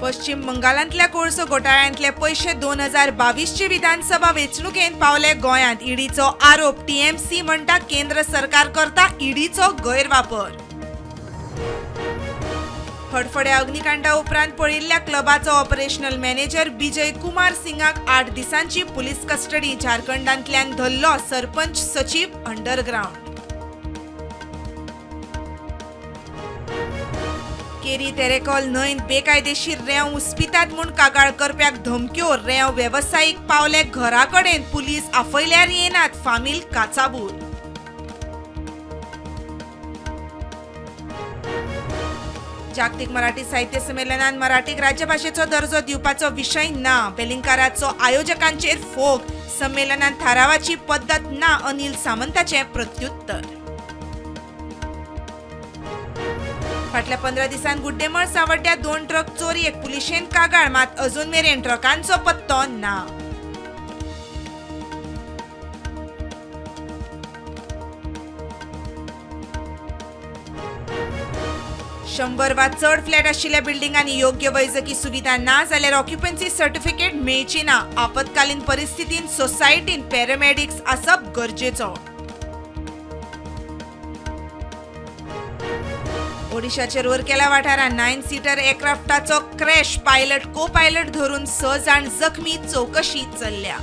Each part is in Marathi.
पश्चिम बंगालांतल्या कोळसो घोटाळ्यांतले पैसे 2022 ची विधानसभा वेंचणुकेंत पावले गोंयांत. ईडीचो आरोप. टीएमसी म्हणटा केंद्र सरकार करता ईडीचो गैरवापर. खडफडे अग्निकांडा उपरांत पळिल्ल्या क्लबाचो ऑपरेशनल मॅनेजर विजय कुमार सिंगाक 8 दिसांची पुलीस कस्टडी. झारखंडांतल्यान धरलो सरपंच सचिव अंडरग्राउंड. केरी तेरेकोल न्हंयत बेकायदेशीर रेंव हुस्पितात म्हूण कागाळ करप्याक धमक्यो. रेंव वेवसायीक पावले घरा कडेन. पुलीस आफयल्यार येनात. फामील काचाबूर. जागतीक मराठी साहित्य संमेलनात मराठीक राज्यभाषेचो दर्जो दिवपाचो विशय ना. बेलिंकाराचो आयोजकांचेर फोग. संमेलनात थारावाची पद्दत ना. अनिल सामंताचें प्रत्युत्तर. फाटल्या 15 दिसांत गुड्डेमळ सांवड्ड्या 2 ट्रक चोरयेक पुलिशेन कागाळ. मात अजून मेरेन ट्रकांचो पत्तो ना. शंबर वा चड फ्लॅट आशिल्ल्या बिल्डिंगांनी योग्य वैजकी सुविधा ना जाल्यार ऑक्युपन्सी सर्टिफिकेट मेळची ना. आपतकालीन परिस्थितींत सोसायटीन पॅरामेडिक्स आसप गरजेचो. ओडिशाच्या रूरकेला वाठारात 9 सीटर एअरक्राफ्टाचो क्रॅश. पायलट को पायलट धरून 6 जाण जखमी. चौकशी चल्ल्या.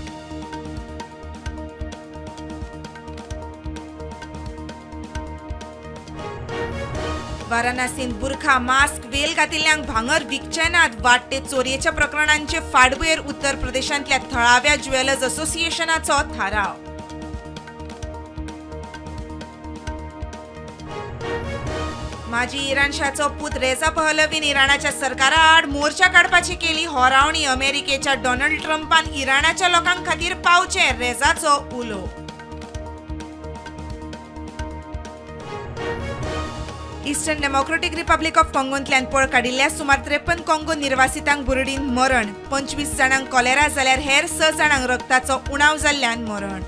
वाराणसींत बुरखा मास्क वेल घातिल्ल्यांक भांगर विकचे नात. वाडटे चोरयेच्या प्रकरणांचे फाटभुंयेर उत्तर प्रदेशांतल्या थळाव्या ज्वेलर्स असोसिएशनाचो थाराव. माजी इराण शाहचो पूत रेझा पहलवीन इराणाच्या सरकारा आड मोर्चा काडपाची केली होरावणी. अमेरिकेच्या डोनाल्ड ट्रम्पान इराणाच्या लोकांक खातीर पावचे. रेझाचो उलो. इस्टर्न डेमोक्रेटिक रिपब्लीक ऑफ कॉंगोंतल्यान पळ काडिल्ल्या सुमार 53 कॉंगो निर्वासितांक बुरडीन मरण. 25 जाणांक कॉलेरा जाल्यार हेर 6 जाणांक रक्ताचो उणाव जाल्ल्यान मरण.